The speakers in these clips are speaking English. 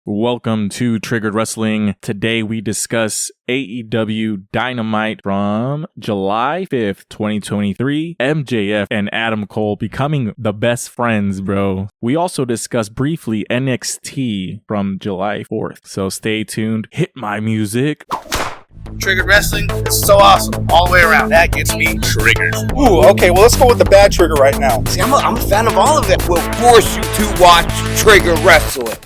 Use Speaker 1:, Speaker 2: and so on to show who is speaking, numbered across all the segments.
Speaker 1: Welcome to Triggered Wrestling. Today we discuss AEW Dynamite from July 5th, 2023. MJF and Adam Cole becoming the best friends, bro. We also discuss briefly NXT from July 4th. So stay tuned. Hit my music.
Speaker 2: Triggered Wrestling is so awesome all the way around. That gets me triggered.
Speaker 3: Ooh, okay, well, let's go with the bad trigger right now.
Speaker 2: See, I'm a fan of all of it.
Speaker 4: We'll force you to watch Triggered Wrestling.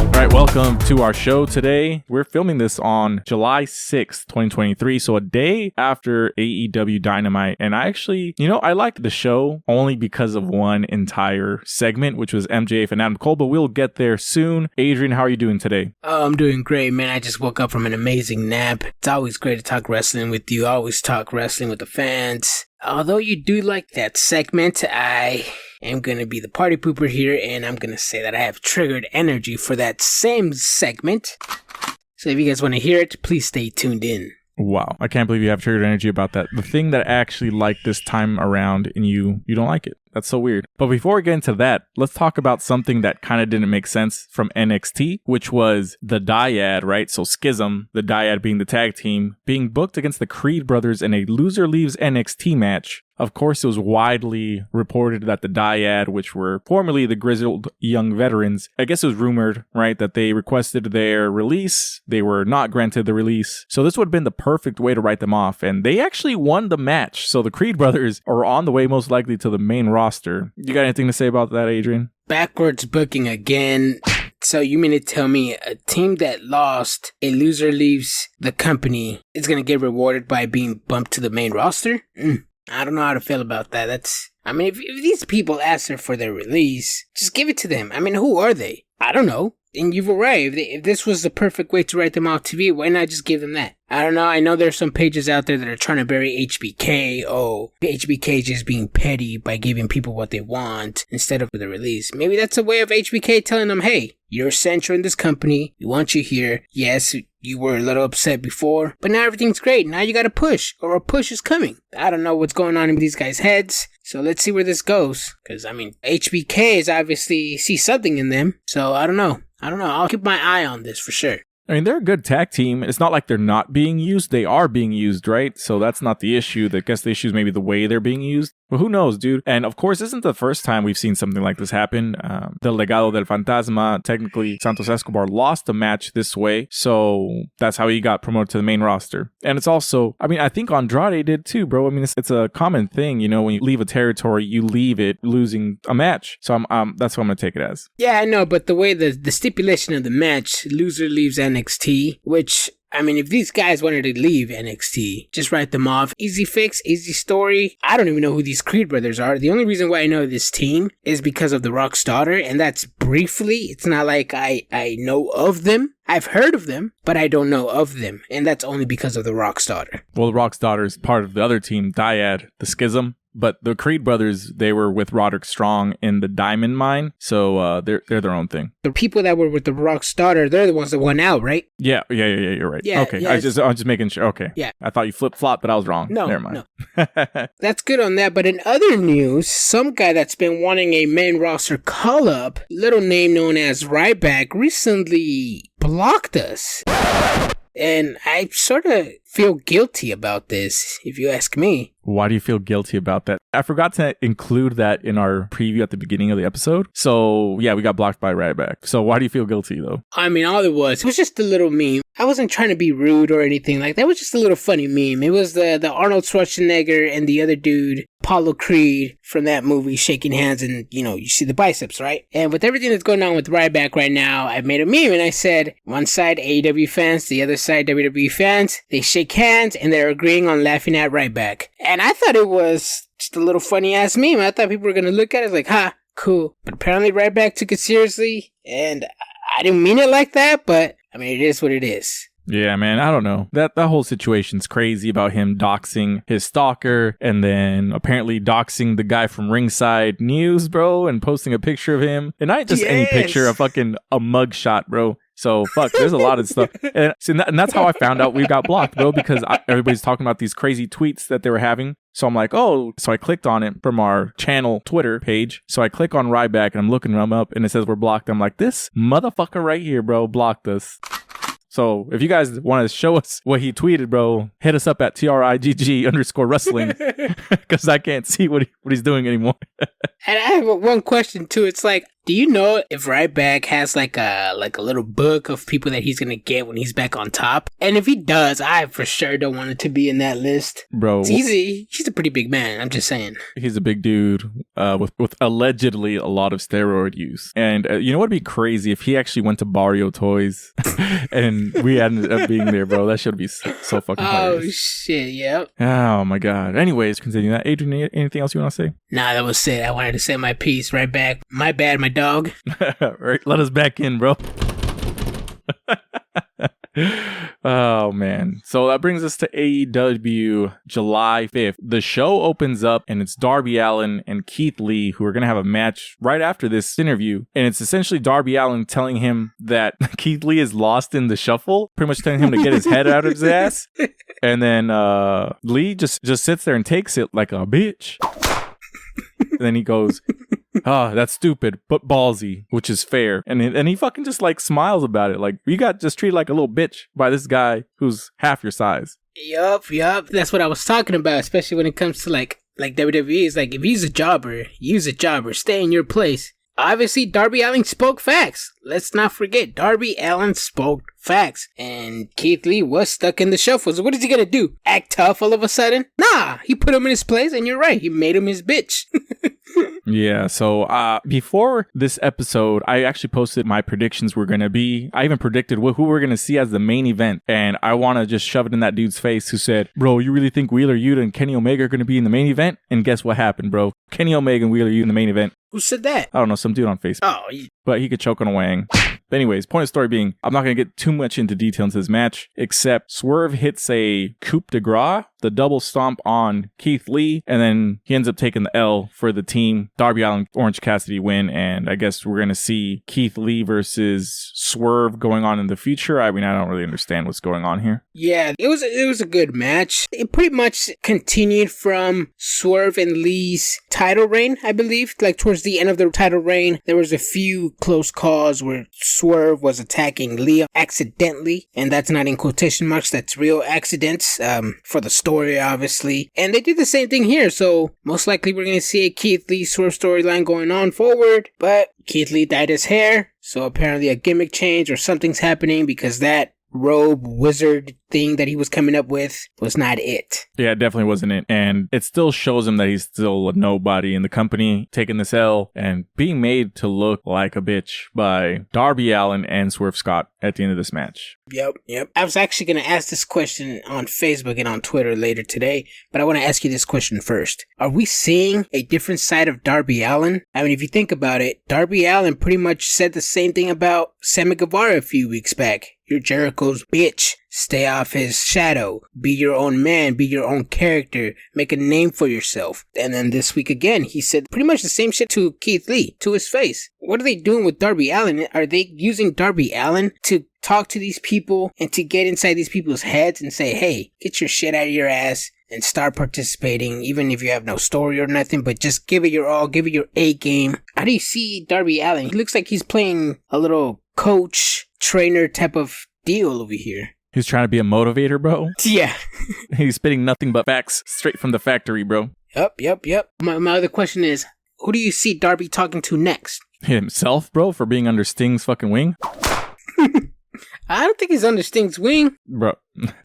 Speaker 1: All right, welcome to our show today. We're filming this on July 6th, 2023, so a day after AEW Dynamite. And I actually, I liked the show only because of one entire segment, which was MJF and Adam Cole, but we'll get there soon. Adrian, how are you doing today?
Speaker 5: Oh, I'm doing great, man. I just woke up from an amazing nap. It's always great to talk wrestling with you. I always talk wrestling with the fans. Although you do like that segment, I am going to be the party pooper here, and I'm going to say that I have triggered energy for that same segment. So if you guys want to hear it, please stay tuned in.
Speaker 1: Wow, I can't believe you have triggered energy about that. The thing that I actually like this time around, and you don't like it. That's so weird. But before we get into that, let's talk about something that kind of didn't make sense from NXT, which was the Dyad, right? So Schism, the Dyad being the tag team, being booked against the Creed brothers in a loser leaves NXT match. Of course, it was widely reported that the Dyad, which were formerly the grizzled young veterans, I guess it was rumored, right, that they requested their release. They were not granted the release. So this would have been the perfect way to write them off. And they actually won the match. So the Creed brothers are on the way most likely to the main roster. You got anything to say about that, Adrian?
Speaker 5: Backwards booking again. So you mean to tell me a team that lost, a loser leaves the company, is going to get rewarded by being bumped to the main roster? I don't know how to feel about that. If these people ask for their release, just give it to them. Who are they? I don't know. And you've arrived. If this was the perfect way to write them off TV, why not just give them that? I don't know. I know there's some pages out there that are trying to bury HBK. Oh, HBK just being petty by giving people what they want instead of the release. Maybe that's a way of HBK telling them, hey, you're central in this company. We want you here. Yes, you were a little upset before, but now everything's great. Now you got to push, or a push is coming. I don't know what's going on in these guys' heads. So let's see where this goes. Because, HBK is obviously see something in them. So I don't know. I'll keep my eye on this for sure.
Speaker 1: They're a good tag team. It's not like they're not being used. They are being used, right? So that's not the issue. I guess the issue is maybe the way they're being used. But who knows, dude? And of course, this isn't the first time we've seen something like this happen. The Legado del Fantasma, technically, Santos Escobar lost a match this way. So that's how he got promoted to the main roster. And it's also, I think Andrade did too, bro. It's a common thing, when you leave a territory, you leave it losing a match. So that's what I'm going to take it as.
Speaker 5: Yeah, I know, but the way the stipulation of the match, loser leaves NXT, which... if these guys wanted to leave NXT, just write them off. Easy fix, easy story. I don't even know who these Creed brothers are. The only reason why I know this team is because of the Rock's daughter, and that's briefly. It's not like I know of them. I've heard of them, but I don't know of them, and that's only because of the Rock's daughter.
Speaker 1: Well, the Rock's daughter is part of the other team, Dyad, the Schism. But the Creed brothers, they were with Roderick Strong in the Diamond Mine, so they're their own thing.
Speaker 5: The people that were with the Rock's daughter, they're the ones that won out, right?
Speaker 1: Yeah, you're right.
Speaker 5: Yeah,
Speaker 1: okay,
Speaker 5: yeah,
Speaker 1: I'm just making sure. Okay,
Speaker 5: yeah.
Speaker 1: I thought you flip-flopped, but I was wrong.
Speaker 5: No,
Speaker 1: never mind.
Speaker 5: No. That's good on that. But in other news, some guy that's been wanting a main roster call-up, little name known as Ryback, recently blocked us. And I sort of feel guilty about this, if you ask me.
Speaker 1: Why do you feel guilty about that? I forgot to include that in our preview at the beginning of the episode. So, yeah, we got blocked by Ryback. So why do you feel guilty, though?
Speaker 5: All it was just a little meme. I wasn't trying to be rude or anything like that. It was just a little funny meme. It was the Arnold Schwarzenegger and the other dude, Apollo Creed, from that movie, shaking hands, and, you see the biceps, right? And with everything that's going on with Ryback right now, I made a meme and I said, one side AEW fans, the other side WWE fans, they shake hands and they're agreeing on laughing at Ryback. And I thought it was just a little funny ass meme. I thought people were going to look at it like, ha, cool. But apparently Ryback took it seriously, and I didn't mean it like that, but it is what it is.
Speaker 1: Yeah, man, I don't know. That whole situation's crazy about him doxing his stalker and then apparently doxing the guy from Ringside News, bro, and posting a picture of him. And not just any picture, a mugshot, bro. So, there's a lot of stuff. And that's how I found out we got blocked, bro, because everybody's talking about these crazy tweets that they were having. So I'm like, oh, so I clicked on it from our channel Twitter page. So I click on Ryback and I'm looking him up and it says we're blocked. I'm like, this motherfucker right here, bro, blocked us. So if you guys want to show us what he tweeted, bro, hit us up at TRIGG_wrestling because I can't see what he's doing anymore.
Speaker 5: And I have one question too. It's like, do you know if Ryback has like a little book of people that he's gonna get when he's back on top? And if he does, I for sure don't want it to be in that list,
Speaker 1: bro.
Speaker 5: It's easy. He's a pretty big man. I'm just saying.
Speaker 1: He's a big dude with allegedly a lot of steroid use. And you know what'd be crazy if he actually went to Barrio Toys and we ended up being there, bro. That should be so fucking hilarious.
Speaker 5: Oh shit! Yep.
Speaker 1: Oh my god. Anyways, continue that. Adrian, anything else you want to say?
Speaker 5: Nah, that was it. I wanted to say my piece. Ryback. My bad, my dog.
Speaker 1: Right, let us back in, bro. Oh man. So that brings us to AEW July 5th. The show opens up and it's Darby Allin and Keith Lee who are going to have a match right after this interview. And it's essentially Darby Allin telling him that Keith Lee is lost in the shuffle, pretty much telling him to get his head out of his ass. And then Lee just sits there and takes it like a bitch. And then he goes, oh, that's stupid, but ballsy, which is fair. And he fucking just like smiles about it. Like, you got just treated like a little bitch by this guy who's half your size.
Speaker 5: Yup. That's what I was talking about, especially when it comes to like WWE. It's like, if he's a jobber, use a jobber. Stay in your place. Obviously, Darby Allin spoke facts. Let's not forget, Darby Allin spoke facts. And Keith Lee was stuck in the shuffle. So what is he gonna do? Act tough all of a sudden? Nah, he put him in his place, and you're right, he made him his bitch.
Speaker 1: Yeah, so before this episode, I actually posted my predictions were going to be. I even predicted who we're going to see as the main event. And I want to just shove it in that dude's face who said, bro, you really think Wheeler Yuta and Kenny Omega are going to be in the main event? And guess what happened, bro? Kenny Omega and Wheeler Yuta in the main event.
Speaker 5: Who said that?
Speaker 1: I don't know, some dude on Facebook.
Speaker 5: Oh,
Speaker 1: but he could choke on a wang. But anyways, point of story being, I'm not going to get too much into detail into this match, except Swerve hits a coup de grace, the double stomp on Keith Lee, and then he ends up taking the L for the team. Darby Allin, Orange Cassidy win, and I guess we're going to see Keith Lee versus Swerve going on in the future. I mean, I don't really understand what's going on here.
Speaker 5: Yeah, it was a good match. It pretty much continued from Swerve and Lee's title reign, I believe. Like towards the end of the title reign, there was a few close calls where Swerve was attacking Lee accidentally, and that's not in quotation marks, that's real accidents for the story, obviously. And they did the same thing here, so most likely we're going to see a Keith Lee Swerve storyline going on forward, but Keith Lee dyed his hair, so apparently a gimmick change or something's happening because that robe wizard thing that he was coming up with was not it.
Speaker 1: Yeah, it definitely wasn't it. And it still shows him that he's still a nobody in the company, taking this L and being made to look like a bitch by Darby Allin and Swerve Scott at the end of this match.
Speaker 5: Yep. I was actually going to ask this question on Facebook and on Twitter later today, but I want to ask you this question first. Are we seeing a different side of Darby Allin? I mean, if you think about it, Darby Allin pretty much said the same thing about Sammy Guevara a few weeks back. You're Jericho's bitch. Stay off his shadow. Be your own man. Be your own character. Make a name for yourself. And then this week again, he said pretty much the same shit to Keith Lee, to his face. What are they doing with Darby Allin? Are they using Darby Allin to talk to these people and to get inside these people's heads and say, hey, get your shit out of your ass and start participating, even if you have no story or nothing, but just give it your all, give it your A game. How do you see Darby Allin? He looks like he's playing a little coach, trainer type of deal over here.
Speaker 1: He's trying to be a motivator, bro.
Speaker 5: Yeah.
Speaker 1: He's spitting nothing but facts straight from the factory, bro.
Speaker 5: Yep. My other question is, who do you see Darby talking to next?
Speaker 1: Himself, bro, for being under Sting's fucking wing?
Speaker 5: I don't think he's under Sting's wing.
Speaker 1: Bro,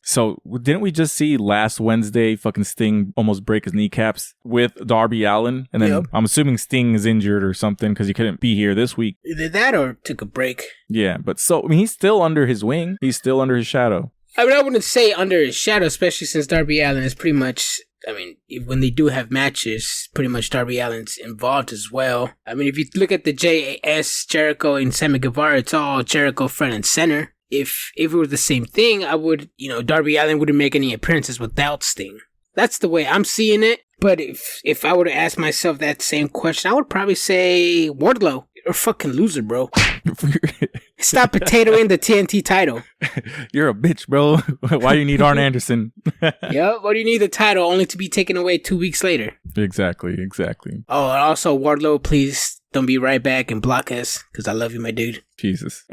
Speaker 1: so didn't we just see last Wednesday fucking Sting almost break his kneecaps with Darby Allin? And then I'm assuming Sting is injured or something because he couldn't be here this week.
Speaker 5: Either that or took a break.
Speaker 1: Yeah, but so, I mean, he's still under his wing. He's still under his shadow.
Speaker 5: I mean, I wouldn't say under his shadow, especially since Darby Allin is pretty much... I mean, when they do have matches, pretty much Darby Allin's involved as well. I mean, if you look at the JAS, Jericho and Sammy Guevara, it's all Jericho front and center. If it were the same thing, I would, Darby Allin wouldn't make any appearances without Sting. That's the way I'm seeing it. But if I were to ask myself that same question, I would probably say Wardlow You're a fucking loser, bro. Stop potatoing the TNT title.
Speaker 1: You're a bitch, bro. Why do you need Arn Anderson?
Speaker 5: Yep. Why do you need the title only to be taken away 2 weeks later?
Speaker 1: Exactly.
Speaker 5: Oh, and also, Wardlow, please don't be right back and block us, because I love you, my dude.
Speaker 1: Jesus.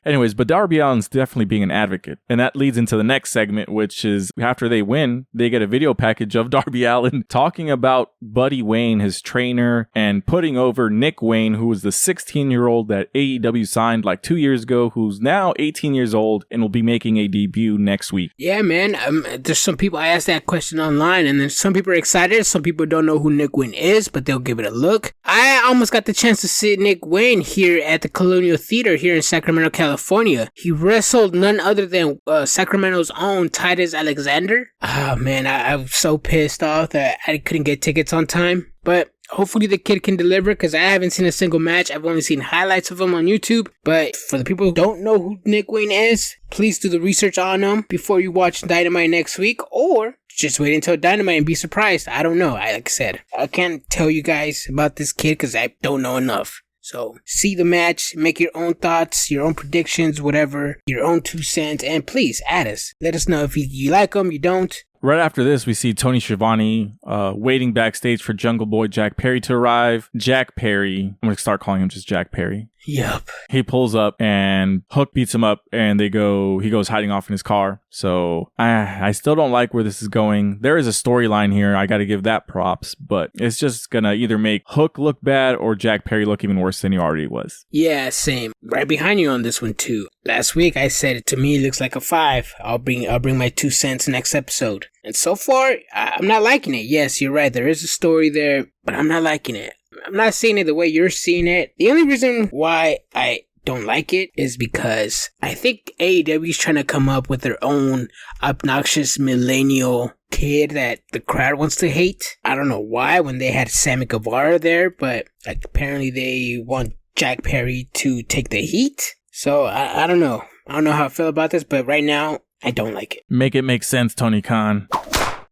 Speaker 1: Anyways, but Darby Allin's definitely being an advocate. And that leads into the next segment, which is after they win, they get a video package of Darby Allin talking about Buddy Wayne, his trainer, and putting over Nick Wayne, who was the 16-year-old that AEW signed like 2 years ago, who's now 18 years old and will be making a debut next week.
Speaker 5: Yeah, man. There's some people, I asked that question online, and then some people are excited. Some people don't know who Nick Wayne is, but they'll give it a look. I almost got the chance to see Nick Wayne here at the Colonial Theater here in Sacramento, California. He wrestled none other than Sacramento's own Titus Alexander. Oh man, I was so pissed off that I couldn't get tickets on time. But hopefully the kid can deliver, because I haven't seen a single match. I've only seen highlights of him on YouTube. But for the people who don't know who Nick Wayne is, please do the research on him before you watch Dynamite next week, or just wait until Dynamite and be surprised. I don't know. Like I said, I can't tell you guys about this kid because I don't know enough. So see the match, make your own thoughts, your own predictions, whatever, your own 2 cents, and please add us. Let us know if you like them, you don't.
Speaker 1: Right after this, we see Tony Schiavone waiting backstage for Jungle Boy Jack Perry to arrive. Jack Perry, I'm going to start calling him just Jack Perry.
Speaker 5: Yup.
Speaker 1: He pulls up and Hook beats him up and he goes hiding off in his car. So I still don't like where this is going. There is a storyline here. I got to give that props, but it's just going to either make Hook look bad or Jack Perry look even worse than he already was.
Speaker 5: Yeah, same. Right behind you on this one too. Last week I said to me it looks like a 5. I'll bring my 2 cents next episode. And so far, I'm not liking it. Yes, you're right. There is a story there, but I'm not liking it. I'm not seeing it the way you're seeing it. The only reason why I don't like it is because I think AEW is trying to come up with their own obnoxious millennial kid that the crowd wants to hate. I don't know why when they had Sammy Guevara there, but like apparently they want Jack Perry to take the heat. So I don't know. I don't know how I feel about this, but right now I don't like it.
Speaker 1: Make it make sense, Tony Khan.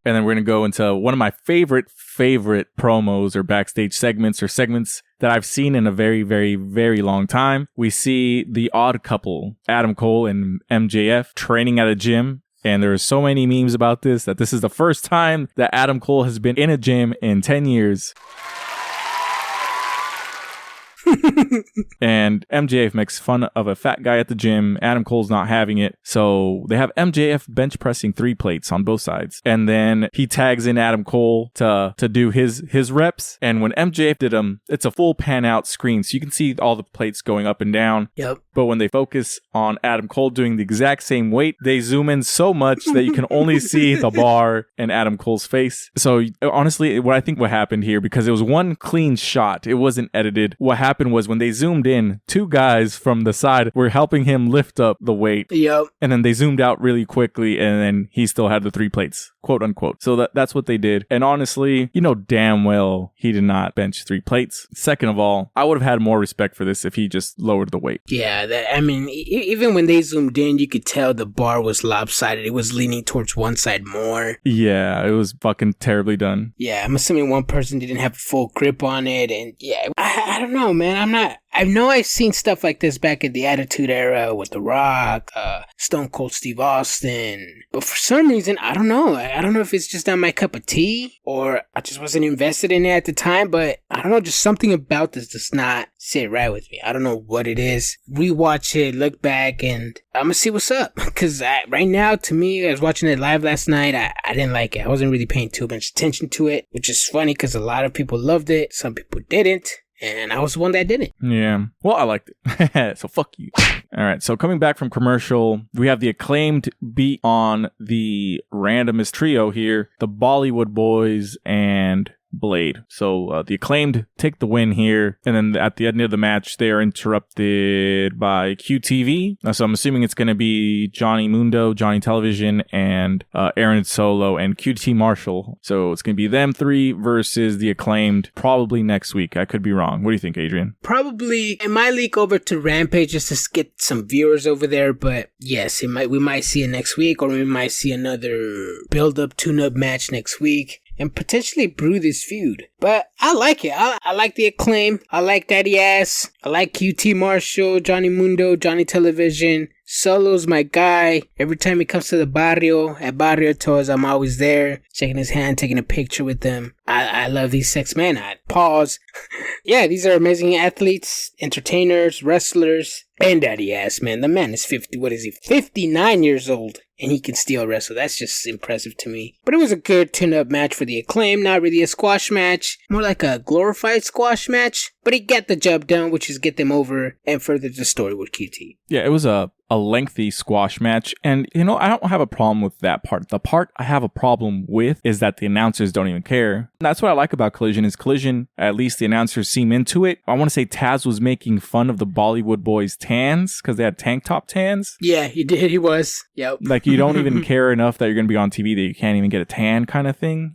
Speaker 1: And then we're going to go into one of my favorite promos or backstage segments that I've seen in a very, very, very long time. We see the odd couple, Adam Cole and MJF, training at a gym. And there are so many memes about this that this is the first time that Adam Cole has been in a gym in 10 years. And MJF makes fun of a fat guy at the gym. Adam Cole's not having it. So they have MJF bench pressing 3 plates on both sides. And then he tags in Adam Cole to do his reps. And when MJF did them, it's a full pan out screen. So you can see all the plates going up and down.
Speaker 5: Yep.
Speaker 1: But when they focus on Adam Cole doing the exact same weight, they zoom in so much that you can only see the bar and Adam Cole's face. So honestly, what happened here, because it was one clean shot, it wasn't edited. What happened was when they zoomed in, 2 guys from the side were helping him lift up the weight.
Speaker 5: Yep.
Speaker 1: And then they zoomed out really quickly, and then he still had the 3 plates, quote unquote. So that's what they did. And honestly, you know damn well he did not bench 3 plates. Second of all, I would have had more respect for this if he just lowered the weight.
Speaker 5: Yeah, even when they zoomed in, you could tell the bar was lopsided. It was leaning towards one side more.
Speaker 1: Yeah, it was fucking terribly done.
Speaker 5: Yeah, I'm assuming one person didn't have a full grip on it, and yeah, I don't know, man. I know I've seen stuff like this back in the Attitude Era with The Rock, Stone Cold Steve Austin, but for some reason, I don't know. I don't know if it's just not my cup of tea, or I just wasn't invested in it at the time, but I don't know, just something about this does not sit right with me. I don't know what it is. Rewatch it, look back, and I'm gonna see what's up, because right now, to me, I was watching it live last night, I didn't like it. I wasn't really paying too much attention to it, which is funny, because a lot of people loved it, some people didn't. And I was the one that didn't.
Speaker 1: Yeah. Well, I liked it. So fuck you. All right. So coming back from commercial, we have the Acclaimed beat on the randomest trio here, the Bollywood Boys and Blade. So the Acclaimed take the win here, and then at the end of the match they are interrupted by QTV. So I'm assuming it's going to be Johnny Mundo, Johnny Television, and Aaron Solo and QT Marshall. So it's going to be them 3 versus the Acclaimed, probably next week. I could be wrong. What do you think, Adrian?
Speaker 5: Probably it might leak over to Rampage just to get some viewers over there, but yes, we might see it next week, or we might see another build-up, tune-up match next week. and potentially brew this feud. But I like it. I like the Acclaim. I like Daddy Ass. I like QT Marshall, Johnny Mundo, Johnny Television. Solo's my guy. Every time he comes to the barrio, at Barrio Tours, I'm always there, shaking his hand, taking a picture with them. I love these 6 men. I pause. Yeah, these are amazing athletes, entertainers, wrestlers, and Daddy Ass, man. The man is 59 years old, and he can still wrestle. That's just impressive to me. But it was a good tune-up match for the Acclaim. Not really a squash match, more like a glorified squash match. But he got the job done, which is get them over and further the story with QT.
Speaker 1: Yeah, it was a lengthy squash match. And, I don't have a problem with that part. The part I have a problem with is that the announcers don't even care. That's what I like about Collision is Collision, at least the announcers seem into it. I want to say Taz was making fun of the Bollywood boys' tans because they had tank top tans.
Speaker 5: Yeah, he did. He was. Yep.
Speaker 1: Like, you don't even care enough that you're going to be on TV that you can't even get a tan kind of thing,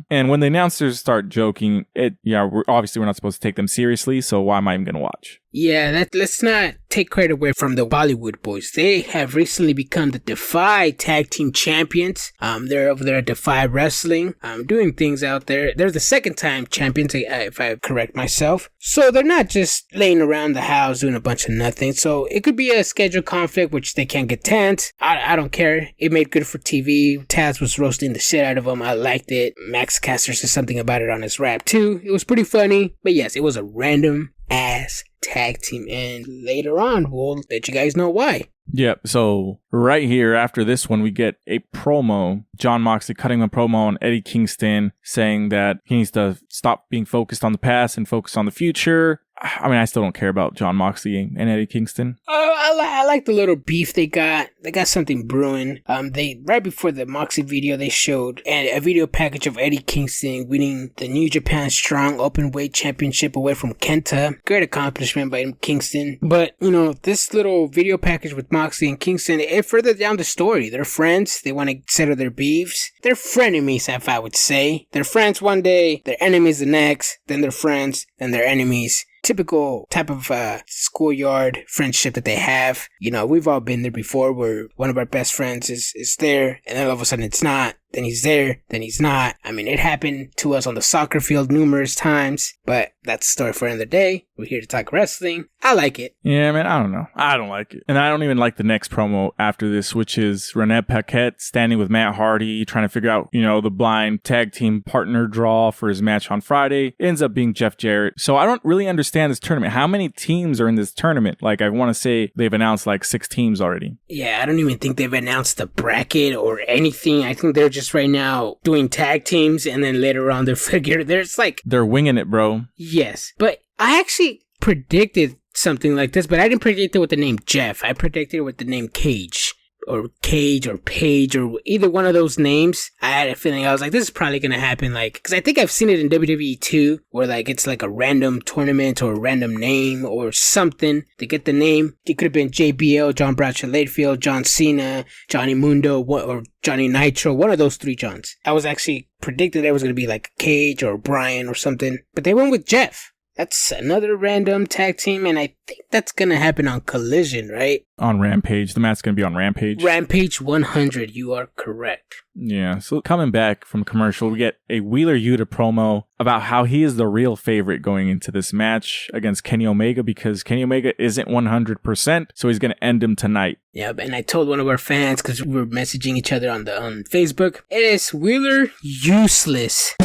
Speaker 1: And when the announcers start joking, we're not supposed to take them seriously, so why am I even going to watch?
Speaker 5: Yeah, let's not take credit away from the Bollywood boys. They have recently become the Defy Tag Team Champions. They're over there at Defy Wrestling, doing things out there. They're the 2nd-time champions, if I correct myself. So they're not just laying around the house doing a bunch of nothing. So it could be a schedule conflict, which they can't get tanned. I don't care. It made good for TV. Taz was roasting the shit out of them. I liked it. Max Caster said something about it on his rap too. It was pretty funny. But yes, it was a random ass tag team, and later on we'll let you guys know why.
Speaker 1: Yep, so right here after this one we get a promo, Jon Moxley cutting a promo on Eddie Kingston saying that he needs to stop being focused on the past and focus on the future. I still don't care about Jon Moxley and Eddie Kingston.
Speaker 5: I like the little beef they got. They got something brewing. They right before the Moxley video, they showed a video package of Eddie Kingston winning the New Japan Strong Openweight Championship away from Kenta. Great accomplishment by Kingston. But, this little video package with Moxley and Kingston, it further down the story. They're friends. They want to settle their beefs. They're frenemies, if I would say. They're friends one day, they're enemies the next, then they're friends, then they're enemies. Typical type of schoolyard friendship that they have. We've all been there before where one of our best friends is there and then all of a sudden it's not. Then he's there, then he's not. It happened to us on the soccer field numerous times, but that's the story for another day. We're here to talk wrestling. I like it.
Speaker 1: Yeah, man, I don't know. I don't like it. And I don't even like the next promo after this, which is Rene Paquette standing with Matt Hardy, trying to figure out, the blind tag team partner draw for his match on Friday. It ends up being Jeff Jarrett. So I don't really understand this tournament. How many teams are in this tournament? Like, I want to say they've announced like 6 teams already.
Speaker 5: Yeah, I don't even think they've announced the bracket or anything. I think they're just right now doing tag teams, and then later on they're
Speaker 1: winging it, bro.
Speaker 5: Yes, but I actually predicted something like this, but I didn't predict it with the name Jeff. I predicted it with the name Cage or Page or either one of those names. I had a feeling, I was like, this is probably gonna happen, because I think I've seen it in WWE too, where it's like a random tournament or a random name or something to get the name. It could have been JBL, John Bradshaw Layfield, John Cena, Johnny Mundo, or Johnny Nitro, one of those 3 Johns. I was actually predicted it was gonna be like Cage or Brian or something, but they went with Jeff. That's another random tag team, and I think that's going to happen on Collision, right?
Speaker 1: On Rampage. The match's going to be on Rampage.
Speaker 5: Rampage 100, you are correct.
Speaker 1: Yeah, so coming back from commercial, we get a Wheeler Yuta promo about how he is the real favorite going into this match against Kenny Omega because Kenny Omega isn't 100%, so he's going to end him tonight.
Speaker 5: Yeah, and I told one of our fans, because we were messaging each other on Facebook, it is Wheeler useless.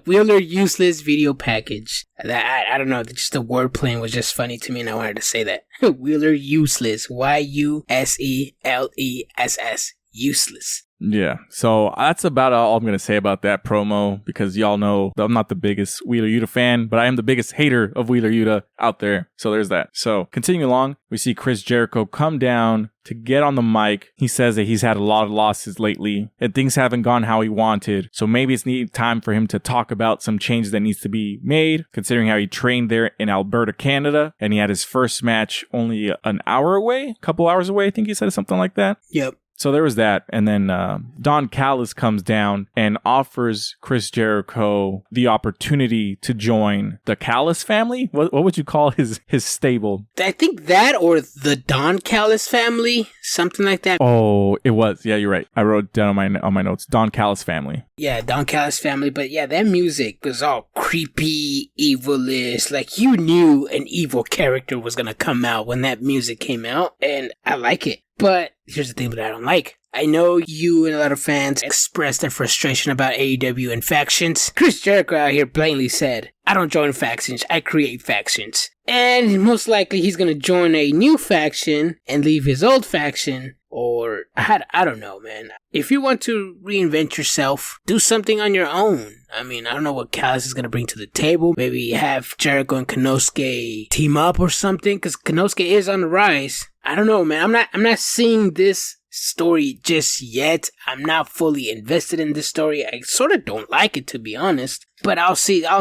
Speaker 5: Wheeler useless video package. I don't know, just the wordplay was just funny to me and I wanted to say that. Wheeler useless. Useless. Useless.
Speaker 1: Yeah, so that's about all I'm going to say about that promo because y'all know that I'm not the biggest Wheeler Yuta fan, but I am the biggest hater of Wheeler Yuta out there. So there's that. So continuing along, we see Chris Jericho come down to get on the mic. He says that he's had a lot of losses lately and things haven't gone how he wanted. So maybe it's time for him to talk about some changes that needs to be made, considering how he trained there in Alberta, Canada, and he had his first match only an hour away, a couple hours away. I think he said something like that.
Speaker 5: Yep.
Speaker 1: So there was that. And then Don Callis comes down and offers Chris Jericho the opportunity to join the Callis family. What would you call his stable?
Speaker 5: I think that or the Don Callis family, something like that.
Speaker 1: Oh, it was. Yeah, you're right. I wrote down on my notes, Don Callis family.
Speaker 5: Yeah, Don Callis family. But yeah, that music was all creepy, evilish. Like you knew an evil character was going to come out when that music came out. And I like it. But here's the thing that I don't like. I know you and a lot of fans expressed their frustration about AEW and factions. Chris Jericho out here blatantly said, I don't join factions, I create factions. And most likely he's going to join a new faction and leave his old faction. Or, I don't know, man. If you want to reinvent yourself, do something on your own. I mean, I don't know what Callis is going to bring to the table. Maybe have Jericho and Konosuke team up or something, because Konosuke is on the rise. I don't know, man. I'm not seeing this story just yet. I'm not fully invested in this story. I sort of don't like it, to be honest. But I'll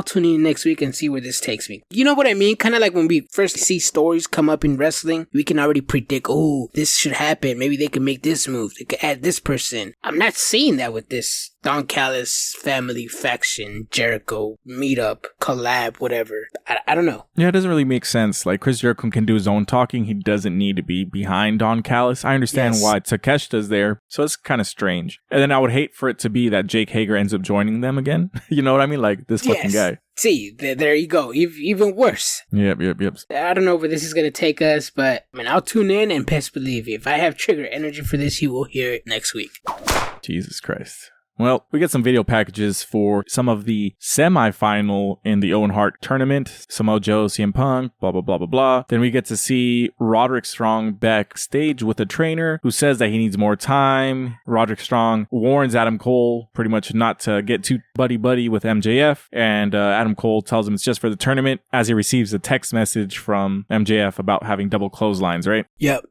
Speaker 5: tune in next week and see where this takes me. You know what I mean? Kind of like when we first see stories come up in wrestling, we can already predict, oh, this should happen. Maybe they can make this move. They could add this person. I'm not seeing that with this Don Callis family faction, Jericho, meetup, collab, whatever. I don't know.
Speaker 1: Yeah, it doesn't really make sense. Like, Chris Jericho can do his own talking. He doesn't need to be behind Don Callis. I understand why Takeshita's there, so it's kind of strange. And then I would hate for it to be that Jake Hager ends up joining them again. You know what I mean? Like, this fucking guy.
Speaker 5: See, there you go. Even worse.
Speaker 1: Yep.
Speaker 5: I don't know where this is going to take us, but I mean, I'll tune in and best believe if I have trigger energy for this, you will hear it next week.
Speaker 1: Jesus Christ. Well, we get some video packages for some of the semi-final in the Owen Hart tournament. Samoa Joe, CM Punk, blah, blah, blah, blah, blah. Then we get to see Roderick Strong backstage with a trainer who says that he needs more time. Roderick Strong warns Adam Cole pretty much not to get too buddy-buddy with MJF. And Adam Cole tells him it's just for the tournament as he receives a text message from MJF about having double clotheslines, right?
Speaker 5: Yep.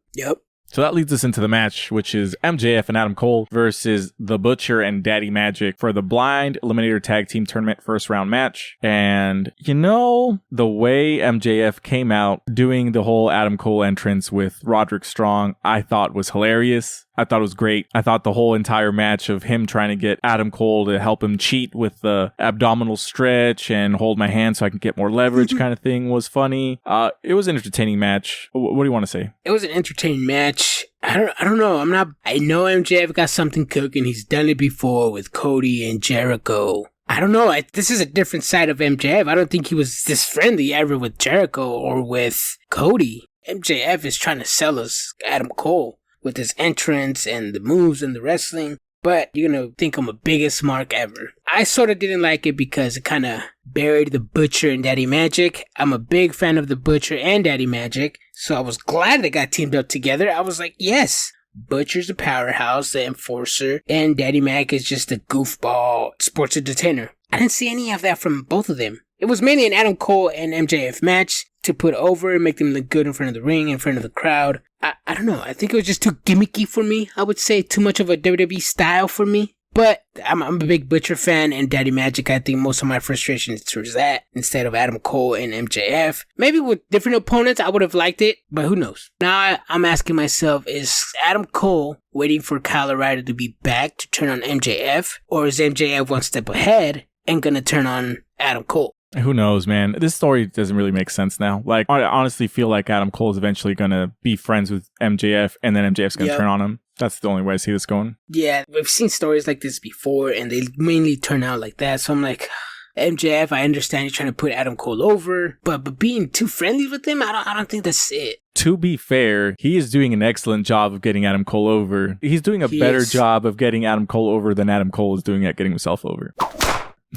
Speaker 1: So that leads us into the match, which is MJF and Adam Cole versus The Butcher and Daddy Magic for the Blind Eliminator Tag Team Tournament first round match. And you know, the way MJF came out doing the whole Adam Cole entrance with Roderick Strong, I thought was hilarious. I thought it was great. I thought the whole entire match of him trying to get Adam Cole to help him cheat with the abdominal stretch and hold my hand so I can get more leverage kind of thing was funny. It was an entertaining match. What do you want to say?
Speaker 5: It was an entertaining match. I don't know. I know MJF got something cooking. He's done it before with Cody and Jericho. I don't know. This is a different side of MJF. I don't think he was this friendly ever with Jericho or with Cody. MJF is trying to sell us Adam Cole with his entrance and the moves and the wrestling, but you're gonna think I'm a biggest mark ever. I sort of didn't like it because it kind of buried the Butcher and Daddy Magic. I'm a big fan of the Butcher and Daddy Magic, so I was glad they got teamed up together. I was like, yes, Butcher's a powerhouse, the enforcer, and Daddy Mag is just a goofball sports entertainer. I didn't see any of that from both of them. It was mainly an Adam Cole and MJF match to put over and make them look good in front of the ring, in front of the crowd. I don't know. I think it was just too gimmicky for me. I would say too much of a WWE style for me. But I'm a big Butcher fan and Daddy Magic. I think most of my frustration is towards that instead of Adam Cole and MJF. Maybe with different opponents, I would have liked it, but who knows? Now I'm asking myself, is Adam Cole waiting for Kyle O'Reilly to be back to turn on MJF? Or is MJF one step ahead and gonna turn on Adam Cole?
Speaker 1: Who knows, man? This story doesn't really make sense now. Like, I honestly feel like Adam Cole is eventually going to be friends with MJF, and then MJF's going to turn on him. That's the only way I see this going.
Speaker 5: Yeah, we've seen stories like this before, and they mainly turn out like that. So I'm like, MJF, I understand you're trying to put Adam Cole over, but being too friendly with him, I don't think that's it.
Speaker 1: To be fair, he is doing an excellent job of getting Adam Cole over. He's doing a better job of getting Adam Cole over than Adam Cole is doing at getting himself over.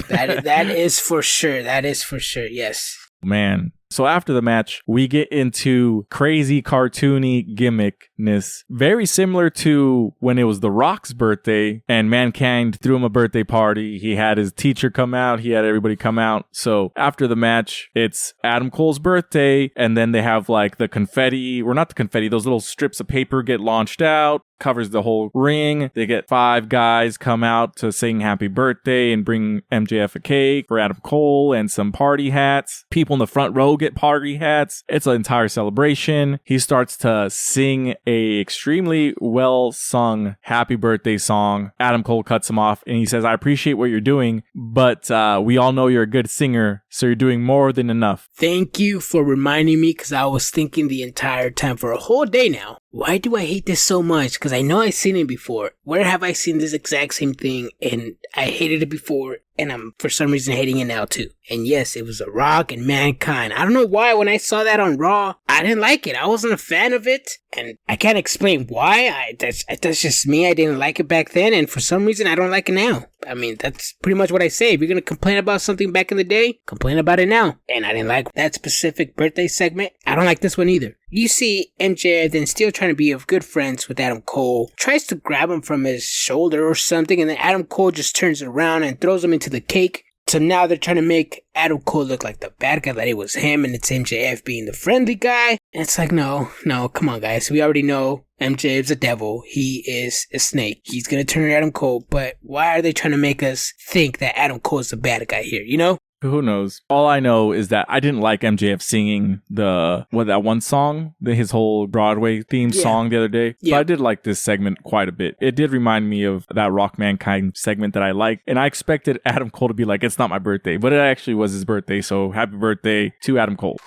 Speaker 5: That is for sure. That is for sure. Yes.
Speaker 1: Man. So after the match, we get into crazy cartoony gimmickness, very similar to when it was The Rock's birthday and Mankind threw him a birthday party. He had his teacher come out. He had everybody come out. So after the match, it's Adam Cole's birthday. And then they have like the confetti, or not the confetti, those little strips of paper get launched out, covers the whole ring. They get 5 guys come out to sing happy birthday and bring MJF a cake for Adam Cole and some party hats. People in the front row get get party hats. It's an entire celebration. He starts to sing a extremely well sung happy birthday song. Adam Cole cuts him off and he says, I appreciate what you're doing, but we all know you're a good singer, so you're doing more than enough.
Speaker 5: Thank you for reminding me, because I was thinking the entire time for a whole day now, why do I hate this so much? Because I know I've seen it before. Where have I seen this exact same thing? And I hated it before, and I'm for some reason hating it now too. And yes, it was The Rock and Mankind. I don't know why when I saw that on Raw, I didn't like it. I wasn't a fan of it, and I can't explain why. That's just me. I didn't like it back then, and for some reason I don't like it now. I mean, that's pretty much what I say. If you're going to complain about something back in the day, complain about it now. And I didn't like that specific birthday segment. I don't like this one either. You see MJF then still trying to be of good friends with Adam Cole, tries to grab him from his shoulder or something, and then Adam Cole just turns around and throws him into the cake. So now they're trying to make Adam Cole look like the bad guy, that it was him, and it's MJF being the friendly guy. And it's like, no, come on, guys. We already know MJF's a devil. He is a snake. He's going to turn Adam Cole. But why are they trying to make us think that Adam Cole is the bad guy here, you know?
Speaker 1: Who knows? All I know is that I didn't like MJF singing that one song, his whole Broadway themed song the other day.
Speaker 5: Yeah.
Speaker 1: But I did like this segment quite a bit. It did remind me of that Rock Mankind segment that I liked. And I expected Adam Cole to be like, it's not my birthday. But it actually was his birthday. So happy birthday to Adam Cole.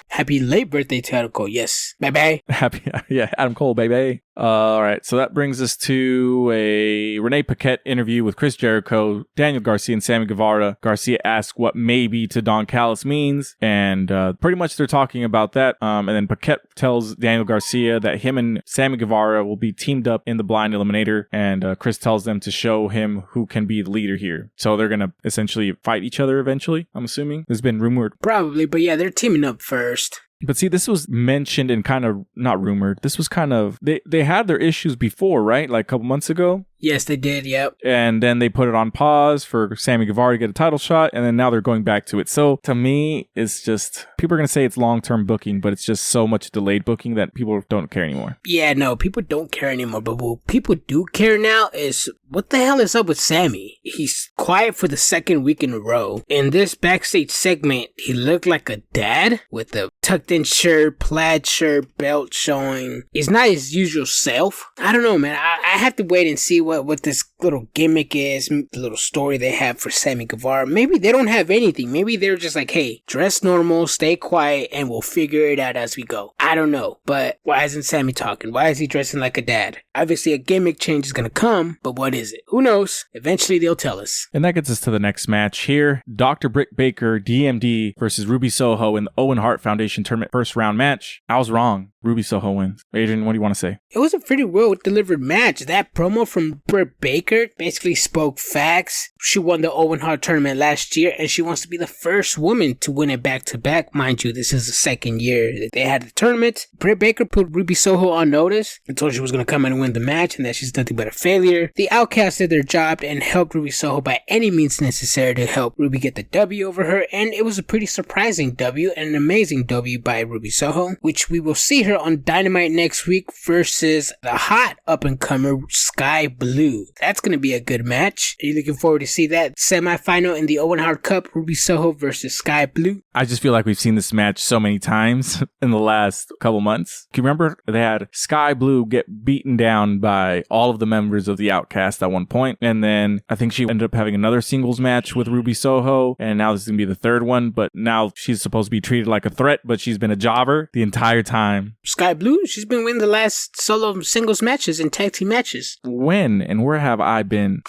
Speaker 5: Happy late birthday to Adam Cole. Yes. Bye-bye.
Speaker 1: Adam Cole, baby. All right, so that brings us to a Renee Paquette interview with Chris Jericho, Daniel Garcia, and Sammy Guevara. Garcia asks what maybe to Don Callis means, and pretty much they're talking about that. And then Paquette tells Daniel Garcia that him and Sammy Guevara will be teamed up in the Blind Eliminator, and Chris tells them to show him who can be the leader here. So they're going to essentially fight each other eventually, I'm assuming. There's been rumored.
Speaker 5: Probably, but yeah, they're teaming up first.
Speaker 1: But see, this was mentioned and kind of not rumored. This was kind of, they had their issues before, right? Like a couple months ago.
Speaker 5: Yes, they did. Yep.
Speaker 1: And then they put it on pause for Sammy Guevara to get a title shot. And then now they're going back to it. So to me, it's just, people are going to say it's long-term booking, but it's just so much delayed booking that people don't care anymore.
Speaker 5: Yeah, no, people don't care anymore. But what people do care now is what the hell is up with Sammy? He's quiet for the second week in a row. In this backstage segment, he looked like a dad with a tucked in shirt, plaid shirt, belt showing. He's not his usual self. I don't know, man. I have to wait and see what this little gimmick is, the little story they have for Sammy Guevara. Maybe they don't have anything. Maybe they're just like, hey, dress normal, stay quiet, and we'll figure it out as we go. I don't know. But why isn't Sammy talking? Why is he dressing like a dad? Obviously, a gimmick change is going to come, but what is it? Who knows? Eventually, they'll tell us.
Speaker 1: And that gets us to the next match here. Dr. Britt Baker, DMD, versus Ruby Soho in the Owen Hart Foundation Tournament first round match. I was wrong. Ruby Soho wins. Adrian, what do you want to say?
Speaker 5: It was a pretty well-delivered match. That promo from Britt Baker basically spoke facts. She won the Owen Hart tournament last year, and she wants to be the first woman to win it back-to-back. Mind you, this is the second year that they had the tournament. Britt Baker put Ruby Soho on notice and told her she was going to come in and win the match and that she's nothing but a failure. The Outcasts did their job and helped Ruby Soho by any means necessary to help Ruby get the W over her, and it was a pretty surprising W and an amazing W by Ruby Soho, which we will see her on Dynamite next week versus the hot up-and-comer Sky Blue. That's going to be a good match. Are you looking forward to see that semifinal in the Owen Hart Cup, Ruby Soho versus Sky Blue?
Speaker 1: I just feel like we've seen this match so many times in the last couple months. Can you remember they had Sky Blue get beaten down by all of the members of the Outcast at one point, and then I think she ended up having another singles match with Ruby Soho, and now this is going to be the third one, but now she's supposed to be treated like a threat, but she's been a jobber the entire time.
Speaker 5: Sky Blue, she's been winning the last solo singles matches and tag team matches.
Speaker 1: When and where have I been?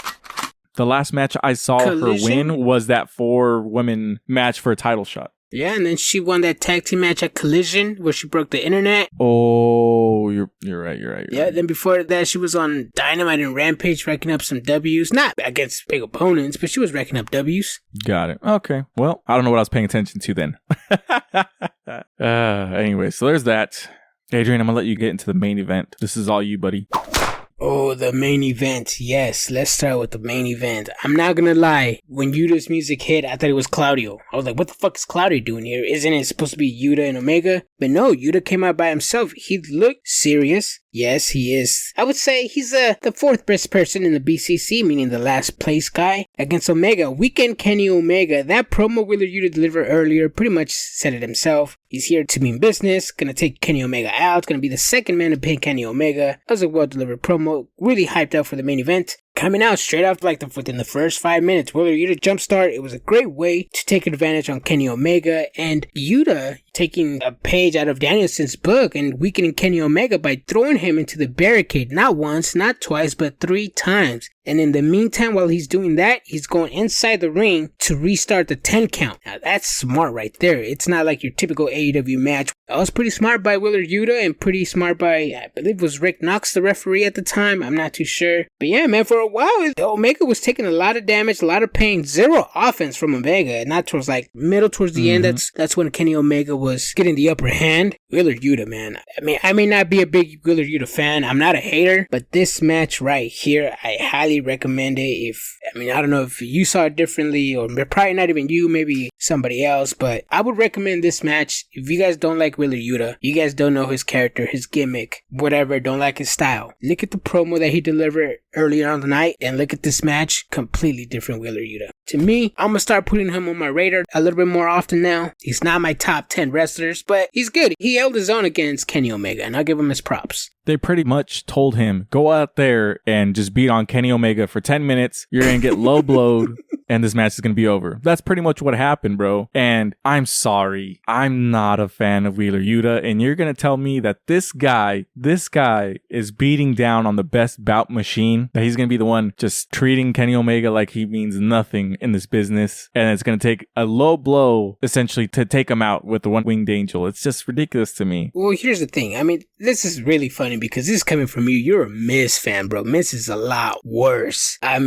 Speaker 1: The last match I saw her win was that 4-women match for a title shot.
Speaker 5: Yeah, and then she won that tag team match at Collision where she broke the internet.
Speaker 1: Oh, you're right.
Speaker 5: Yeah, then before that, she was on Dynamite and Rampage racking up some W's. Not against big opponents, but she was racking up W's.
Speaker 1: Got it. Okay. Well, I don't know what I was paying attention to then. Anyway, so there's that. Adrian, I'm going to let you get into the main event. This is all you, buddy.
Speaker 5: Oh, the main event. Yes, let's start with the main event. I'm not gonna lie. When Yuta's music hit, I thought it was Claudio. I was like, what the fuck is Claudio doing here? Isn't it supposed to be Yuta and Omega? But no, Yuta came out by himself. He looked serious. Yes, he is. I would say he's the fourth best person in the BCC, meaning the last place guy, against Omega. Weekend Kenny Omega. That promo Wheeler Yuta delivered earlier pretty much said it himself. He's here to mean business, gonna take Kenny Omega out, gonna be the second man to pin Kenny Omega. That was a well-delivered promo, really hyped up for the main event. Coming out straight off within the first 5 minutes, Wheeler Yuta jumpstart. It was a great way to take advantage on Kenny Omega, and Yuta taking a page out of Danielson's book and weakening Kenny Omega by throwing him into the barricade, not once, not twice, but 3 times. And in the meantime, while he's doing that, he's going inside the ring to restart the 10 count. Now that's smart right there. It's not like your typical AEW match. That was pretty smart by Wheeler Yuta and pretty smart by, I believe it was Rick Knox, the referee at the time. I'm not too sure. But yeah, man, for a while, Omega was taking a lot of damage, a lot of pain, 0 offense from Omega. Not towards towards the end. That's when Kenny Omega was getting the upper hand. Wheeler Yuta, man. I may not be a big Wheeler Yuta fan. I'm not a hater, but this match right here, I highly recommend it. I don't know if you saw it differently, or probably not even you, maybe somebody else, but I would recommend this match. If you guys don't like Wheeler Yuta, you guys don't know his character, his gimmick, whatever, don't like his style, look at the promo that he delivered earlier on the night and look at this match. Completely different Wheeler Yuta. To me, I'm gonna start putting him on my radar a little bit more often now. He's not my top 10 wrestlers, but he's good. He held his own against Kenny Omega, and I'll give him his props.
Speaker 1: They pretty much told him, go out there and just beat on Kenny Omega for 10 minutes. You're going to get low blowed and this match is going to be over. That's pretty much what happened, bro. And I'm sorry. I'm not a fan of Wheeler Yuta. And you're going to tell me that this guy is beating down on the best bout machine, that he's going to be the one just treating Kenny Omega like he means nothing in this business. And it's going to take a low blow essentially to take him out with the one winged angel. It's just ridiculous to me.
Speaker 5: Well, here's the thing. This is really funny because this is coming from you. You're a Miz fan, bro. Miz is a lot worse. And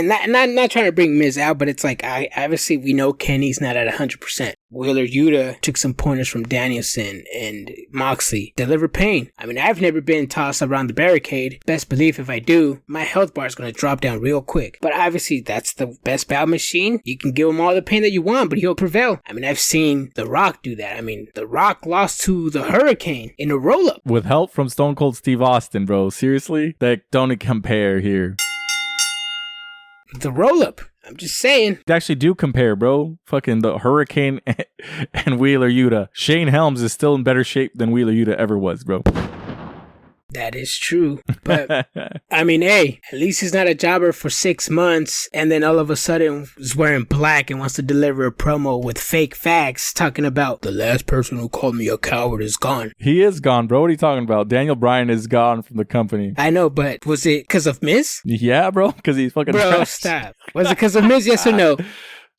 Speaker 5: not trying to bring Miz out, but it's like, obviously we know Kenny's not at 100%. Wheeler Yuta took some pointers from Danielson and Moxley. Deliver pain. I've never been tossed around the barricade. Best believe if I do, my health bar is going to drop down real quick. But obviously that's the best bout machine. You can give him all the pain that you want, but he'll prevail. I've seen The Rock do that. The Rock lost to the Hurricane in a roll-up.
Speaker 1: With help from Stone Cold Steve Austin, bro. Seriously? That don't compare here.
Speaker 5: The roll-up. I'm just saying.
Speaker 1: They actually do compare, bro. Fucking the Hurricane and Wheeler Yuta. Shane Helms is still in better shape than Wheeler Yuta ever was, bro.
Speaker 5: That is true. But, hey, at least he's not a jobber for 6 months and then all of a sudden is wearing black and wants to deliver a promo with fake facts talking about the last person who called me a coward is gone.
Speaker 1: He is gone, bro. What are you talking about? Daniel Bryan is gone from the company.
Speaker 5: I know, but was it because of Miz?
Speaker 1: Yeah, bro, because he's fucking
Speaker 5: Bro,
Speaker 1: trash.
Speaker 5: Stop. Was it because of Miz, yes or no?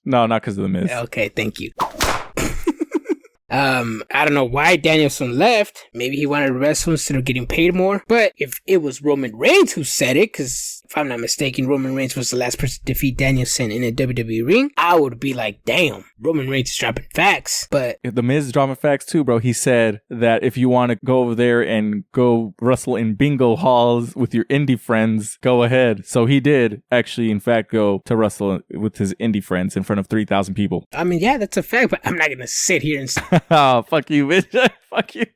Speaker 1: No, not because of the Miz.
Speaker 5: Okay, thank you. I don't know why Danielson left. Maybe he wanted to wrestle instead of getting paid more. But if it was Roman Reigns who said it, because if I'm not mistaken, Roman Reigns was the last person to defeat Danielson in a WWE ring, I would be like, damn, Roman Reigns is dropping facts. But
Speaker 1: the Miz is dropping facts too, bro. He said that if you want to go over there and go wrestle in bingo halls with your indie friends, go ahead. So he did actually, in fact, go to wrestle with his indie friends in front of 3,000 people.
Speaker 5: Yeah, that's a fact, but I'm not going to sit here and say,
Speaker 1: oh, fuck you, bitch. Fuck you.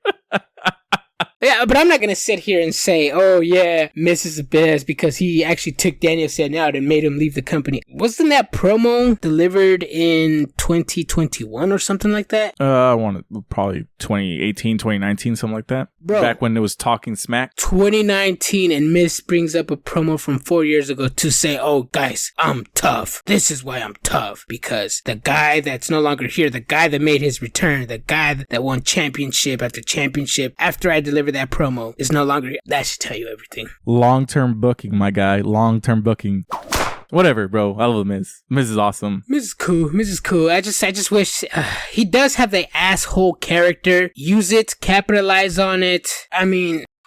Speaker 5: Yeah, but I'm not going to sit here and say, oh yeah, Miz is the best because he actually took Danielson out and made him leave the company. Wasn't that promo delivered in 2021 or something like that?
Speaker 1: I want to probably 2018, 2019, something like that.
Speaker 5: Bro,
Speaker 1: back when it was talking smack.
Speaker 5: 2019 and Miz brings up a promo from 4 years ago to say, oh guys, I'm tough. This is why I'm tough. Because the guy that's no longer here, the guy that made his return, the guy that won championship after I delivered that promo is no longer here. That should tell you everything.
Speaker 1: Long-term booking, my guy. Long-term booking. Whatever, bro. I love Miz. Miz is awesome.
Speaker 5: Miz is cool. I just wish he does have the asshole character. Use it. Capitalize on it.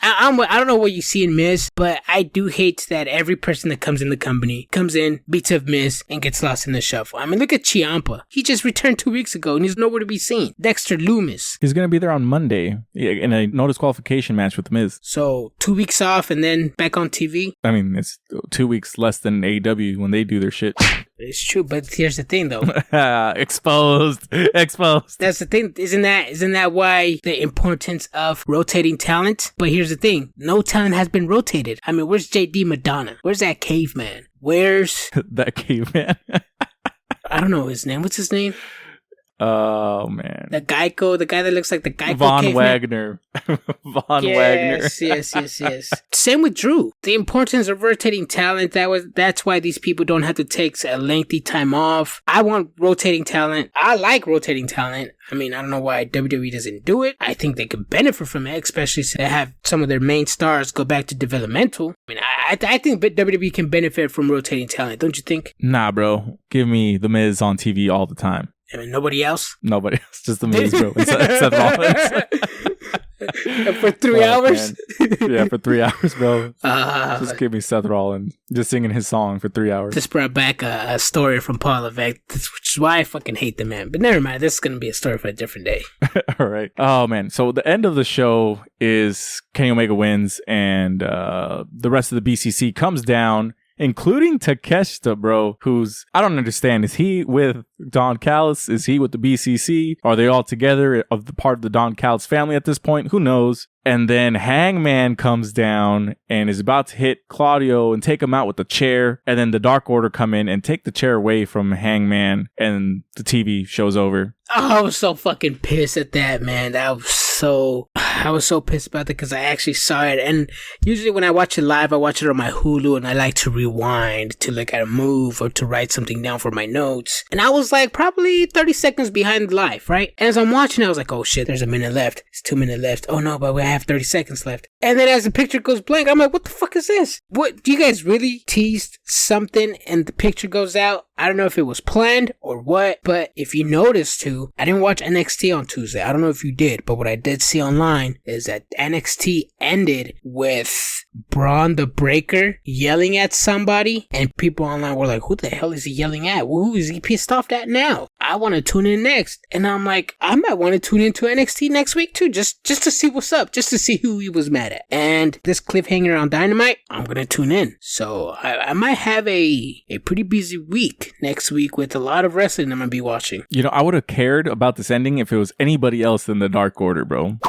Speaker 5: I don't know what you see in Miz, but I do hate that every person that comes in the company comes in, beats up Miz, and gets lost in the shuffle. Look at Ciampa. He just returned 2 weeks ago, and he's nowhere to be seen. Dexter Loomis.
Speaker 1: He's going to be there on Monday in a no disqualification match with Miz.
Speaker 5: So, 2 weeks off and then back on TV?
Speaker 1: It's 2 weeks less than AEW when they do their shit.
Speaker 5: It's true, but here's the thing, though.
Speaker 1: Exposed.
Speaker 5: That's the thing. Isn't that why the importance of rotating talent? But here's the thing. No talent has been rotated. I mean, where's JD Madonna? Where's that caveman? Where's...
Speaker 1: that caveman?
Speaker 5: I don't know his name. What's his name?
Speaker 1: Oh, man.
Speaker 5: The guy that looks like the Geico
Speaker 1: Von
Speaker 5: caveman.
Speaker 1: Wagner. Wagner.
Speaker 5: Yes. Same with Drew. The importance of rotating talent, that's why these people don't have to take a lengthy time off. I want rotating talent. I like rotating talent. I mean, I don't know why WWE doesn't do it. I think they could benefit from it, especially to have some of their main stars go back to developmental. I mean, I think WWE can benefit from rotating talent, don't you think?
Speaker 1: Nah, bro. Give me The Miz on TV all the time.
Speaker 5: I mean, nobody else?
Speaker 1: Nobody else. Just The Miz, bro. Seth Rollins.
Speaker 5: For 3 hours?
Speaker 1: Yeah, for 3 hours, bro. Just give me Seth Rollins just singing his song for 3 hours.
Speaker 5: This brought back a story from Paul Levesque, which is why I fucking hate the man. But never mind, this is going to be a story for a different day.
Speaker 1: All right. Oh, man. So the end of the show is Kenny Omega wins, and the rest of the BCC comes down, including Takeshita, bro, who's, I don't understand. Is he with Don Callis? Is he with the BCC? Are they all together of the part of the Don Callis family at this point? Who knows? And then Hangman comes down and is about to hit Claudio and take him out with the chair. And then the Dark Order come in and take the chair away from Hangman, and the TV show's over.
Speaker 5: Oh, I was so fucking pissed at that, man. I was so pissed about that because I actually saw it. And usually when I watch it live, I watch it on my Hulu, and I like to rewind to look at a move or to write something down for my notes. And I was like probably 30 seconds behind live, right? And as I'm watching, I was like, oh shit, there's a minute left. It's 2 minutes left. Oh no, but we have 30 seconds left. And then as the picture goes blank, I'm like, what the fuck is this? What, do you guys really teased something and the picture goes out? I don't know if it was planned or what, but if you notice too, I didn't watch NXT on Tuesday. I don't know if you did, but what I did see online is that NXT ended with Braun the Breaker yelling at somebody, and people online were like, who the hell is he yelling at? Who is he pissed off at now? I want to tune in next. And I'm like, I might want to tune into NXT next week too, just to see what's up, just to see who he was mad at. And this cliffhanger on Dynamite, I'm going to tune in. So I might have a pretty busy week next week with a lot of wrestling I'm going to be watching.
Speaker 1: You know, I would have cared about this ending if it was anybody else than the Dark Order, bro.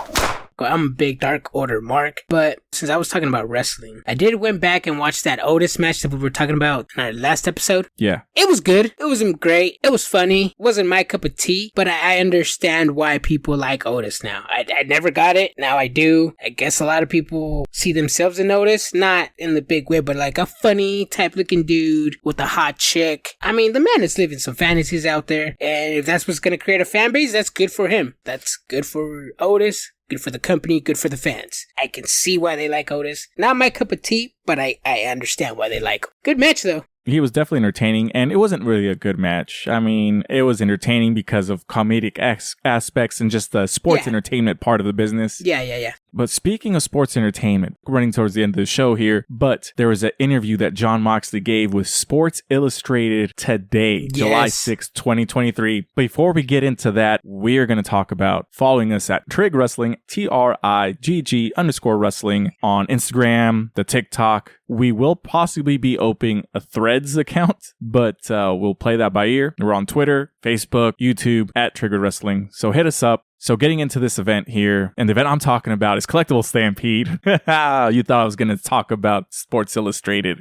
Speaker 5: I'm a big Dark Order mark, but since I was talking about wrestling, I did went back and watch that Otis match that we were talking about in our last episode.
Speaker 1: Yeah.
Speaker 5: It was good. It wasn't great. It was funny. It wasn't my cup of tea, but I understand why people like Otis now. I never got it. Now I do. I guess a lot of people see themselves in Otis, not in the big way, but like a funny type looking dude with a hot chick. I mean, the man is living some fantasies out there, and if that's what's going to create a fan base, that's good for him. That's good for Otis. Good for the company, good for the fans. I can see why they like Otis. Not my cup of tea, but I understand why they like him. Good match, though.
Speaker 1: He was definitely entertaining, and it wasn't really a good match. I mean, it was entertaining because of comedic aspects and just the sports entertainment part of the business.
Speaker 5: Yeah.
Speaker 1: But speaking of sports entertainment, running towards the end of the show here, but there was an interview that Jon Moxley gave with Sports Illustrated today, July 6, 2023. Before we get into that, we're going to talk about following us at Trig Wrestling, TRIGG_wrestling on Instagram, the TikTok. We will possibly be opening a Threads account, but we'll play that by ear. We're on Twitter, Facebook, YouTube at Triggered Wrestling. So hit us up. So getting into this event here, and the event I'm talking about is Collectible Stampede. You thought I was going to talk about Sports Illustrated.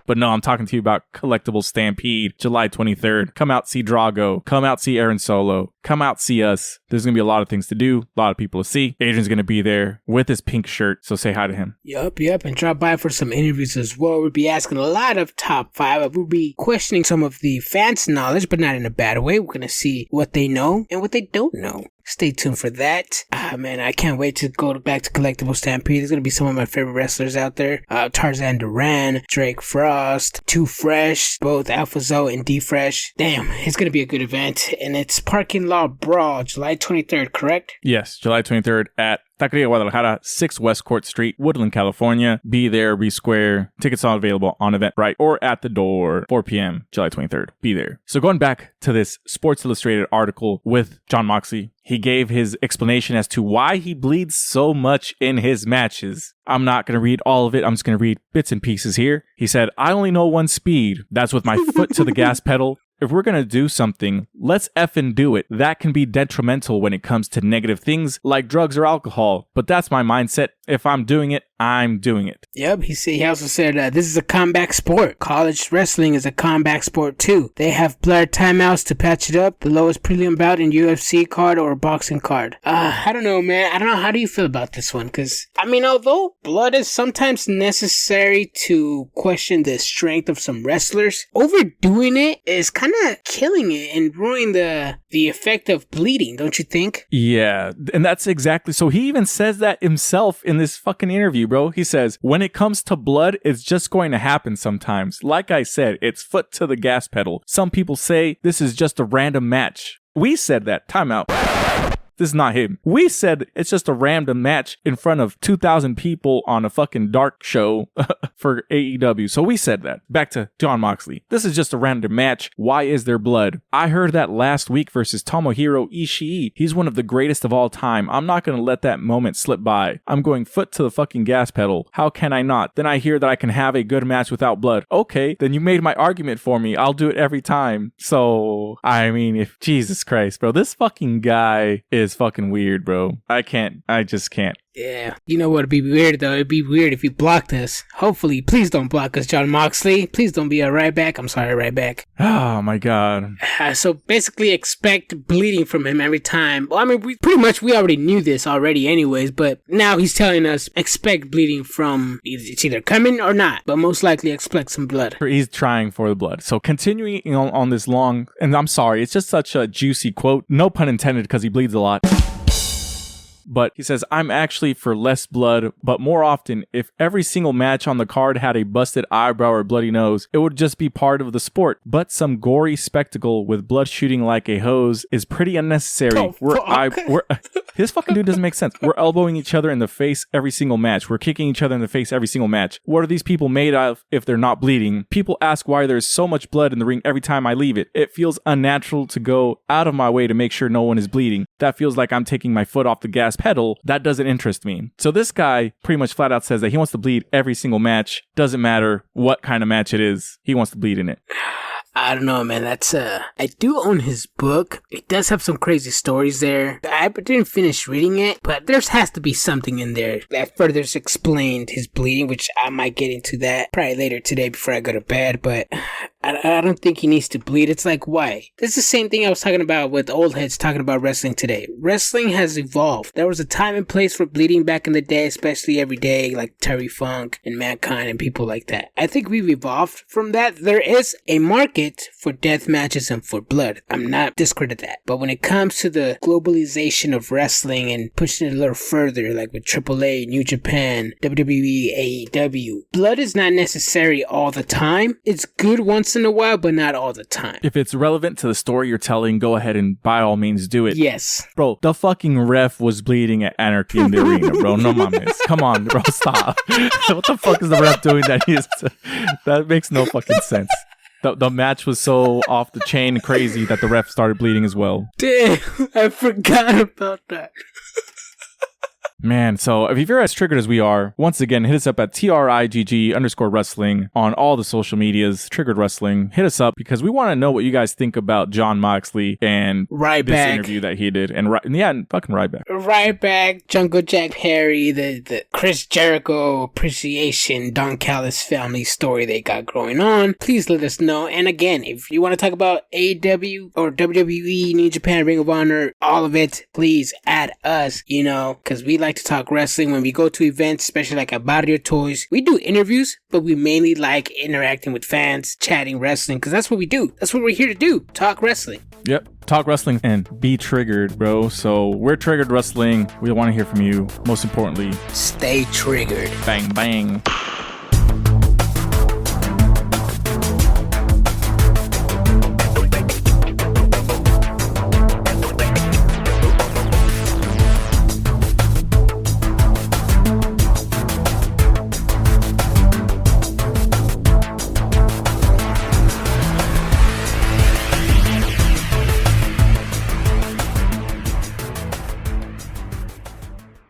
Speaker 1: But no, I'm talking to you about Collectible Stampede, July 23rd. Come out, see Drago. Come out, see Aaron Solo. Come out, see us. There's going to be a lot of things to do, a lot of people to see. Adrian's going to be there with his pink shirt, so say hi to him.
Speaker 5: Yup. And drop by for some interviews as well. We'll be asking a lot of top five. We'll be questioning some of the fans' knowledge, but not in a bad way. We're going to see what they know and what they don't know. Stay tuned for that. Man, I can't wait to go back to Collectible Stampede. There's going to be some of my favorite wrestlers out there. Tarzan Duran, Drake Frost, Too Fresh, both Alpha Zoe and D Fresh. Damn, it's going to be a good event. And it's Parking Lot Brawl, July 23rd, correct?
Speaker 1: Yes, July 23rd at Taqueria Guadalajara, 6 West Court Street, Woodland, California. Be there, be square. Tickets are available on Eventbrite or at the door, 4 p.m., July 23rd. Be there. So going back to this Sports Illustrated article with Jon Moxley, he gave his explanation as to why he bleeds so much in his matches. I'm not going to read all of it. I'm just going to read bits and pieces here. He said, I only know one speed. That's with my foot to the gas pedal. If we're going to do something, let's effing do it. That can be detrimental when it comes to negative things like drugs or alcohol. But that's my mindset. If I'm doing it, I'm doing it.
Speaker 5: Yep, he also said this is a comeback sport. College wrestling is a comeback sport too. They have blood timeouts to patch it up. The lowest prelim bout in UFC card or boxing card. I don't know, man. I don't know. How do you feel about this one? Because, I mean, although blood is sometimes necessary to question the strength of some wrestlers, overdoing it is kind of killing it and ruining the effect of bleeding, don't you think?
Speaker 1: Yeah, and that's exactly. So he even says that himself in this fucking interview, bro. He says, when it comes to blood, it's just going to happen sometimes. Like I said, it's foot to the gas pedal. Some people say this is just a random match. We said that. Timeout. This is not him. We said it's just a random match in front of 2,000 people on a fucking dark show for AEW. So we said that. Back to Jon Moxley. This is just a random match. Why is there blood? I heard that last week versus Tomohiro Ishii. He's one of the greatest of all time. I'm not going to let that moment slip by. I'm going foot to the fucking gas pedal. How can I not? Then I hear that I can have a good match without blood. Okay, then you made my argument for me. I'll do it every time. So, I mean, if Jesus Christ, bro, this fucking guy is fucking weird, bro. I just can't.
Speaker 5: Yeah. You know what would be weird, though? It'd be weird if you blocked us. Hopefully, please don't block us, Jon Moxley. Please don't be a Ryback. I'm sorry, Ryback.
Speaker 1: Oh, my God.
Speaker 5: So basically expect bleeding from him every time. Well, I mean, we already knew this already anyways, but now he's telling us expect bleeding from, it's either coming or not, but most likely expect some blood.
Speaker 1: He's trying for the blood. So continuing on this long, and I'm sorry, it's just such a juicy quote. No pun intended, because he bleeds a lot. But he says, I'm actually for less blood, but more often, if every single match on the card had a busted eyebrow or bloody nose, it would just be part of the sport. But some gory spectacle with blood shooting like a hose is pretty unnecessary. This fucking dude doesn't make sense. We're elbowing each other in the face every single match. We're kicking each other in the face every single match. What are these people made of if they're not bleeding? People ask why there's so much blood in the ring every time I leave it. It feels unnatural to go out of my way to make sure no one is bleeding. That feels like I'm taking my foot off the gas pedal. That doesn't interest me. So this guy pretty much flat out says that he wants to bleed every single match. Doesn't matter what kind of match it is. He wants to bleed in it.
Speaker 5: I don't know, man. I do own his book. It does have some crazy stories there. I didn't finish reading it, but there has to be something in there that further explained his bleeding, which I might get into that probably later today before I go to bed, but I don't think he needs to bleed. It's like, why? It's the same thing I was talking about with old heads talking about wrestling today. Wrestling has evolved. There was a time and place for bleeding back in the day, especially every day, like Terry Funk and Mankind and people like that. I think we've evolved from that. There is a market for death matches and for blood. I'm not discredit that. But when it comes to the globalization of wrestling and pushing it a little further, like with AAA, New Japan, WWE, AEW, blood is not necessary all the time. It's good once in a while, but not all the time.
Speaker 1: If it's relevant to the story you're telling, go ahead and by all means do it.
Speaker 5: Yes.
Speaker 1: Bro, the fucking ref was bleeding at Anarchy in the arena, bro. No mames. Come on, bro. Stop. What the fuck is the ref doing that makes no fucking sense. The match was so off the chain crazy that the ref started bleeding as well.
Speaker 5: Damn, I forgot about that.
Speaker 1: Man, so if you're as triggered as we are, once again, hit us up at TRIGG_wrestling on all the social medias, Triggered Wrestling. Hit us up because we want to know what you guys think about Jon Moxley and
Speaker 5: Ryback.
Speaker 1: This interview that he did. And fucking Ryback.
Speaker 5: Ryback, Jungle Jack Perry, the Chris Jericho appreciation, Don Callis family story they got going on. Please let us know. And again, if you want to talk about AEW or WWE, New Japan, Ring of Honor, all of it, please add us, because we like to talk wrestling when we go to events, especially like at Barrio Toys. We do interviews, but we mainly like interacting with fans, chatting wrestling, because that's what we do. That's what we're here to do. Talk wrestling.
Speaker 1: Yep. Talk wrestling and be triggered, bro. So we're Triggered Wrestling. We want to hear from you. Most importantly,
Speaker 5: stay triggered.
Speaker 1: Bang, bang.